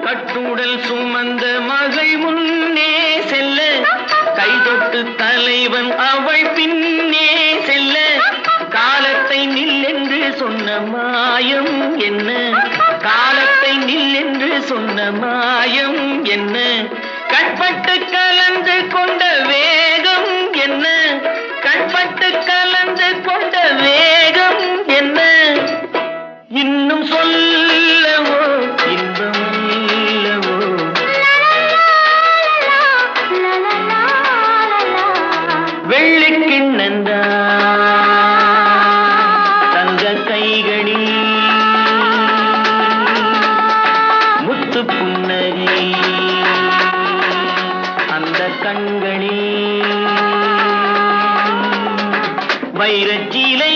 கட்டுடல் சுமந்த மகள் முன்னே செல்ல கைதொட்டு தலைவன் அவள் பின்னே செல்ல காலத்தை நில்லென்று சொன்ன மாயம் என்ன காலத்தை நில்லென்று சொன்ன மாயம் என்ன கட்பட்டு கலந்து கொண்ட வேகம் என்ன கட்பட்டு கலந்து கொண்ட வேகம் என்ன இன்னும் சொல்லவோ இன்பம் இல்லவோ வெள்ளிக்கிண்ணந்தா தங்க கைகளில் முத்து புன்னகை அந்த கண்களில் வைரச்சீலை